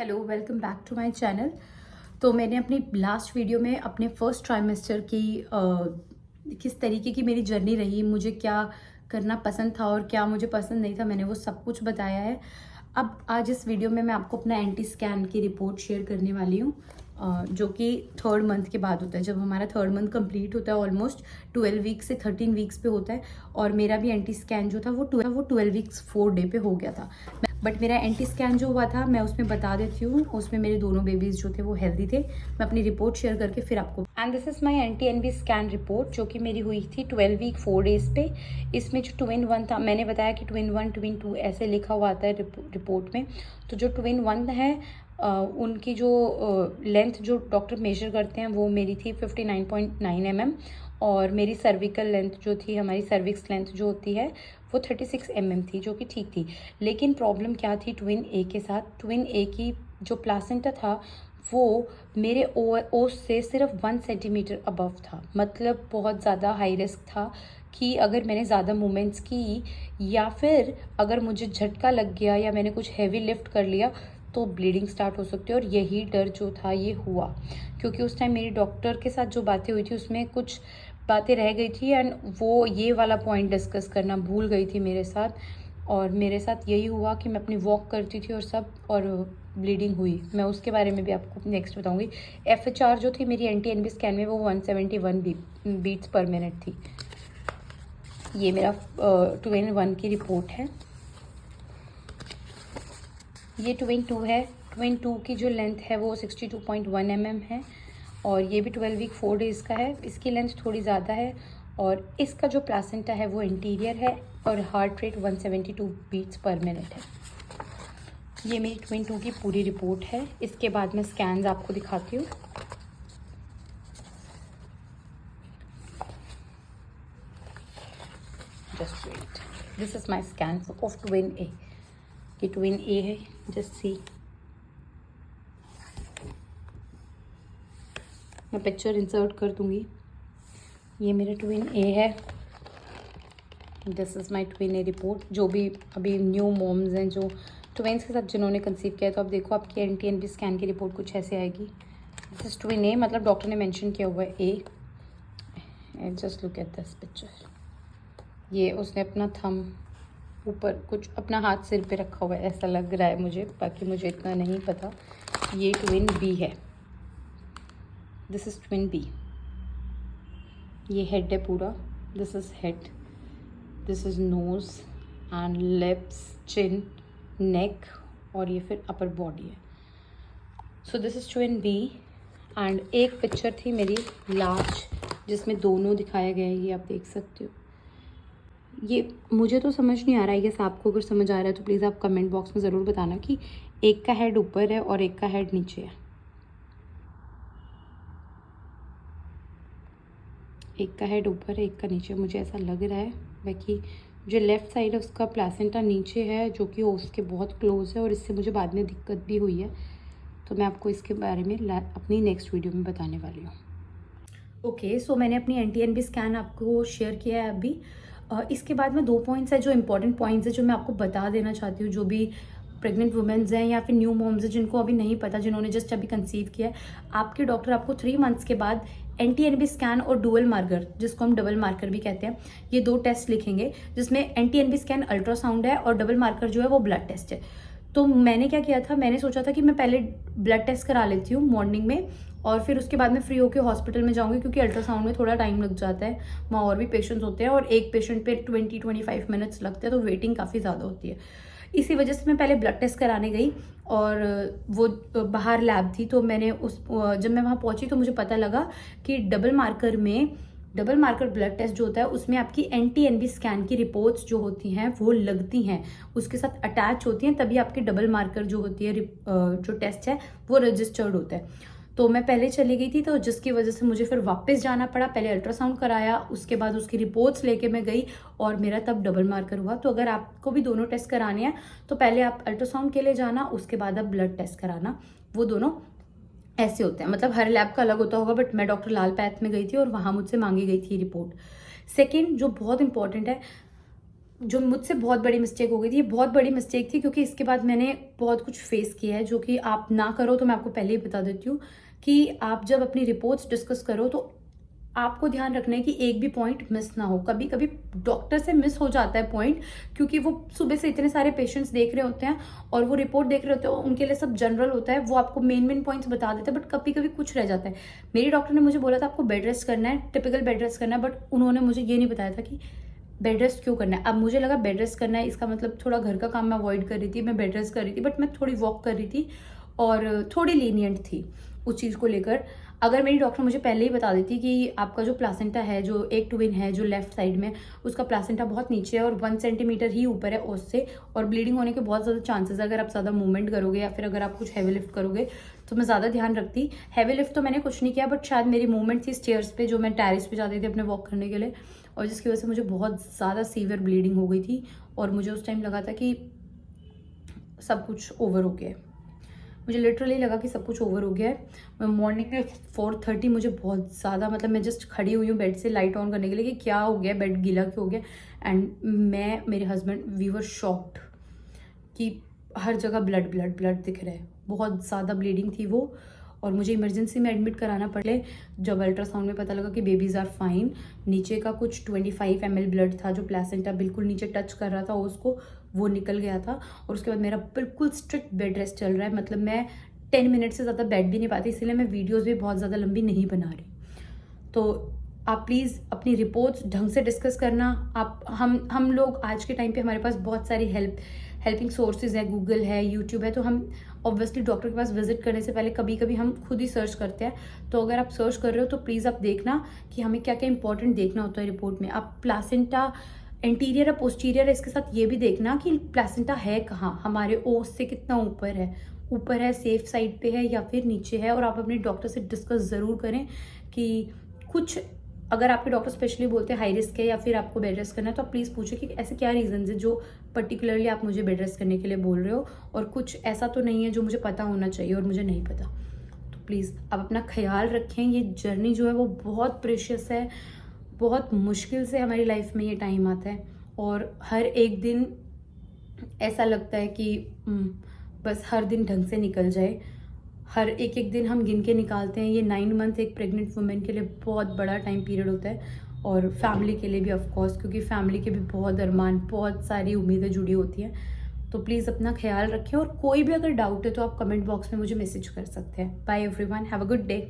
Hello, welcome back to my channel. तो मैंने अपनी लास्ट वीडियो में अपने फर्स्ट ट्राइमेस्टर की किस तरीके की मेरी जर्नी रही, मुझे क्या करना पसंद था और क्या मुझे पसंद नहीं था, मैंने वो सब कुछ बताया है। अब आज इस वीडियो में मैं आपको अपना एंटी स्कैन की रिपोर्ट शेयर करने वाली हूँ, जो कि 3rd मंथ के बाद होता है। जब हमारा 3rd मंथ कंप्लीट होता है, ऑलमोस्ट 12 वीक्स से 13 वीक्स पे होता है। और मेरा भी एंटी स्कैन जो था वो 12 वीक्स 4 डे पे हो गया था। बट मेरा एंटी स्कैन जो हुआ था मैं उसमें बता देती हूँ, उसमें मेरे दोनों बेबीज जो थे वो हेल्दी थे। मैं अपनी रिपोर्ट शेयर करके फिर आपको, and this is my NT NB scan report जो कि मेरी हुई थी 12 वीक 4 डेज पे। इसमें जो ट्विन 1 था, मैंने बताया कि ट्विन 1 ट्विन 2 ऐसे लिखा हुआ आता है रिपोर्ट में। तो जो ट्विन 1 है उनकी जो लेंथ जो डॉक्टर मेजर करते हैं वो मेरी थी 59.9 mm। और मेरी सर्विकल लेंथ जो थी, हमारी सर्विक्स लेंथ जो होती है वो 36 mm थी, जो कि ठीक थी। लेकिन प्रॉब्लम क्या थी ट्विन ए के साथ, ट्विन ए की जो प्लासेंटा था वो मेरे ओस से सिर्फ 1 सेंटीमीटर अबव था। मतलब बहुत ज़्यादा हाई रिस्क था कि अगर मैंने ज़्यादा मूवमेंट्स की या फिर अगर मुझे झटका लग गया या मैंने कुछ हैवी लिफ्ट कर लिया तो ब्लीडिंग स्टार्ट हो सकती है। और यही डर जो था ये हुआ, क्योंकि उस टाइम मेरी डॉक्टर के साथ जो बातें हुई थी उसमें कुछ बातें रह गई थी एंड वो ये वाला पॉइंट डिस्कस करना भूल गई थी मेरे साथ। और मेरे साथ यही हुआ कि मैं अपनी वॉक करती थी और सब, और ब्लीडिंग हुई। मैं उसके बारे में भी आपको नेक्स्ट बताऊंगी। FHR जो थी मेरी एंटी एनबी स्कैन में वो 171 बीट्स पर मिनट थी। ये मेरा ट्विन 1 की रिपोर्ट है। ये ट्विन 2 है। ट्विन 2 की जो लेंथ है वो 62.1 mm है और ये भी 12 वीक 4 डेज़ का है। इसकी लेंथ थोड़ी ज़्यादा है और इसका जो प्लासेंटा है वो इंटीरियर है और heart rate 172 beats per minute है। ये मेरी ट्विन 2 की पूरी रिपोर्ट है। इसके बाद मैं स्कैन्स आपको दिखाती हूँ। Just wait, this is my scan of twin A. ये ट्विन ए है, जस्ट सी। मैं पिक्चर इंसर्ट कर दूंगी। ये मेरा ट्विन ए है। This is my twin A report. जो भी अभी न्यू मॉम्स हैं जो ट्विन्स के साथ जिन्होंने कंसीव किया है, तो अब देखो आपकी एंटी एनबी स्कैन की रिपोर्ट कुछ ऐसे आएगी। दिस इज ट्विन ए, मतलब डॉक्टर ने मेंशन किया हुआ है A. And just look at this picture. ये उसने अपना थंब ऊपर कुछ अपना हाथ सिर पे रखा हुआ है, ऐसा लग रहा है मुझे, बाकी मुझे इतना नहीं पता। ये ट्विन बी है। This is twin B. ये हेड है पूरा। This is head, this is nose and lips, chin, neck, और ये फिर अपर बॉडी है। So this is twin B. And एक पिक्चर थी मेरी लास्ट जिसमें दोनों दिखाया गया है, ये आप देख सकते हो। ये मुझे तो समझ नहीं आ रहा है, ये आपको अगर समझ आ रहा है तो प्लीज़ आप कमेंट बॉक्स में ज़रूर बताना कि एक का हेड ऊपर है और एक का हेड नीचे है। एक का हेड ऊपर है, एक का नीचे, मुझे ऐसा लग रहा है। बाकी जो लेफ़्ट साइड है उसका प्लासेंटा नीचे है, जो कि ओस के बहुत क्लोज है और इससे मुझे बाद में दिक्कत भी हुई है। तो मैं आपको इसके बारे में अपनी नेक्स्ट वीडियो में बताने वाली हूँ। ओके, सो मैंने अपनी एंटी एनबी स्कैन आपको शेयर किया है अभी। इसके बाद में 2 पॉइंट्स है जो इंपॉर्टेंट पॉइंट्स है जो मैं आपको बता देना चाहती हूँ। जो भी प्रेग्नेंट वुमेन्स हैं या फिर न्यू मॉम्स हैं जिनको अभी नहीं पता, जिन्होंने जस्ट अभी कंसीव किया है, आपके डॉक्टर आपको 3 मंथ्स के बाद एंटी एनबी स्कैन और डुअल मार्कर, जिसको हम डबल मार्कर भी कहते हैं, ये 2 टेस्ट लिखेंगे, जिसमें एंटी एनबी स्कैन अल्ट्रासाउंड है और डबल मार्कर जो है वो ब्लड टेस्ट है। तो मैंने क्या किया था, मैंने सोचा था कि मैं पहले ब्लड टेस्ट करा लेती हूँ मॉर्निंग में और फिर उसके बाद में फ्री होकर हॉस्पिटल में जाऊंगी, क्योंकि अल्ट्रासाउंड में थोड़ा टाइम लग जाता है, वहाँ और भी पेशेंट्स होते हैं और एक पेशेंट पे 20-25 मिनट्स लगते हैं, तो वेटिंग काफ़ी ज़्यादा होती है। इसी वजह से मैं पहले ब्लड टेस्ट कराने गई और वो बाहर लैब थी, तो मैंने जब मैं वहाँ पहुँची तो मुझे पता लगा कि डबल मार्कर ब्लड टेस्ट जो होता है उसमें आपकी एंटी एनबी स्कैन की रिपोर्ट्स जो होती हैं वो लगती हैं, उसके साथ अटैच होती हैं, तभी आपकी डबल मार्कर जो होती है जो टेस्ट है वो रजिस्टर्ड होता है। तो मैं पहले चली गई थी, तो जिसकी वजह से मुझे फिर वापस जाना पड़ा। पहले अल्ट्रासाउंड कराया, उसके बाद उसकी रिपोर्ट्स लेके मैं गई और मेरा तब डबल मार्कर हुआ। तो अगर आपको भी दोनों टेस्ट कराने हैं तो पहले आप अल्ट्रासाउंड के लिए जाना, उसके बाद आप ब्लड टेस्ट कराना। वो दोनों ऐसे होते हैं, मतलब हर लैब का अलग होता होगा, बट मैं डॉक्टर लाल पैथ में गई थी और वहाँ मुझसे मांगी गई थी रिपोर्ट। सेकेंड जो बहुत इंपॉर्टेंट है, जो मुझसे बहुत बड़ी मिस्टेक हो गई थी, ये बहुत बड़ी मिस्टेक थी क्योंकि इसके बाद मैंने बहुत कुछ फेस किया है जो कि आप ना करो। तो मैं आपको पहले ही बता देती हूँ कि आप जब अपनी रिपोर्ट्स डिस्कस करो तो आपको ध्यान रखना है कि एक भी पॉइंट मिस ना हो। कभी कभी डॉक्टर से मिस हो जाता है पॉइंट, क्योंकि वो सुबह से इतने सारे पेशेंट्स देख रहे होते हैं और वो रिपोर्ट देख रहे होते हैं, उनके लिए सब जनरल होता है, वो आपको मेन पॉइंट्स बता देते हैं, बट कभी कभी कुछ रह जाता है। मेरी डॉक्टर ने मुझे बोला था आपको बेड रेस्ट करना है, टिपिकल बेड रेस्ट करना है, बट उन्होंने मुझे ये नहीं बताया था कि बेड रेस्ट क्यों करना है। अब मुझे लगा बेड रेस्ट करना है इसका मतलब थोड़ा घर का काम मैं अवॉइड कर रही थी, मैं बेड रेस्ट कर रही थी, बट मैं थोड़ी वॉक कर रही थी और थोड़ी लीनियंट थी उस चीज़ को लेकर। अगर मेरी डॉक्टर मुझे पहले ही बता देती कि आपका जो प्लासेंटा है, जो एक ट्विन है जो लेफ्ट साइड में, उसका प्लासेंटा बहुत नीचे है और 1 सेंटीमीटर ही ऊपर है उससे, और ब्लीडिंग होने के बहुत ज़्यादा चांसेस है अगर आप ज़्यादा मूवमेंट करोगे या फिर अगर आप कुछ हैवी लिफ्ट करोगे, तो मैं ज़्यादा ध्यान रखती। हैवी लिफ्ट तो मैंने कुछ नहीं किया, बट शायद मेरी मूवमेंट थी स्टेयर्स पे, जो मैं टेरेस पे जाती थी अपने वॉक करने के लिए, और जिसकी वजह से मुझे बहुत ज़्यादा सीवियर ब्लीडिंग हो गई थी और मुझे उस टाइम लगा था कि सब कुछ ओवर हो गया है। मुझे लिटरली लगा कि सब कुछ ओवर हो गया है। मॉर्निंग में 4:30 मुझे बहुत ज़्यादा, मतलब मैं जस्ट खड़ी हुई हूँ बेड से लाइट ऑन करने के लिए कि क्या हो गया, बेड गीला क्यों हो गया। एंड मैं, मेरे हस्बैंड, वी वर शॉक्ड कि हर जगह ब्लड ब्लड ब्लड दिख रहा है, बहुत ज़्यादा ब्लीडिंग थी वो, और मुझे इमरजेंसी में एडमिट कराना पड़े। जब अल्ट्रासाउंड में पता लगा कि बेबीज़ आर फाइन, नीचे का कुछ 25 ml ब्लड था जो प्लेसेंटा बिल्कुल नीचे टच कर रहा था उसको, वो निकल गया था। और उसके बाद मेरा बिल्कुल स्ट्रिक्ट बेड रेस्ट चल रहा है, मतलब मैं 10 मिनट से ज़्यादा बैठ भी नहीं पाती, इसीलिए मैं वीडियोज़ भी बहुत ज़्यादा लंबी नहीं बना रही। तो आप प्लीज़ अपनी रिपोर्ट्स ढंग से डिस्कस करना। आप हम लोग आज के टाइम पे हमारे पास बहुत सारी हेल्पिंग सोर्सेज है, गूगल है, यूट्यूब है, तो हम ऑब्वियसली डॉक्टर के पास विजिट करने से पहले कभी कभी हम खुद ही सर्च करते हैं। तो अगर आप सर्च कर रहे हो तो प्लीज़ आप देखना कि हमें क्या क्या इंपॉर्टेंट देखना होता है रिपोर्ट में। आप प्लासेंटा एंटीरियर या पोस्टीरियर है, इसके साथ ये भी देखना कि प्लासेंटा है कहाँ, हमारे ओस से कितना ऊपर है, सेफ साइड पे है या फिर नीचे है। और आप अपने डॉक्टर से डिस्कस ज़रूर करें कि कुछ, अगर आपके डॉक्टर स्पेशली बोलते हैं हाई रिस्क है या फिर आपको बेड रेस्ट करना है, तो आप प्लीज़ पूछे कि ऐसे क्या रीजन है जो पर्टिकुलरली आप मुझे बेड रेस्ट करने के लिए बोल रहे हो, और कुछ ऐसा तो नहीं है जो मुझे पता होना चाहिए और मुझे नहीं पता। तो प्लीज़ आप अपना ख्याल रखें। ये जर्नी जो है वो बहुत प्रेशियस है, बहुत मुश्किल से हमारी लाइफ में ये टाइम आता है, और हर एक दिन ऐसा लगता है कि बस हर दिन ढंग से निकल जाए। हर एक दिन हम गिन के निकालते हैं। ये 9 मंथ एक प्रेग्नेंट वुमेन के लिए बहुत बड़ा टाइम पीरियड होता है, और फैमिली के लिए भी ऑफ कोर्स, क्योंकि फैमिली के भी बहुत अरमान, बहुत सारी उम्मीदें जुड़ी होती हैं। तो प्लीज़ अपना ख्याल रखें, और कोई भी अगर डाउट है तो आप कमेंट बॉक्स में मुझे मैसेज कर सकते हैं। Bye everyone, have a good day.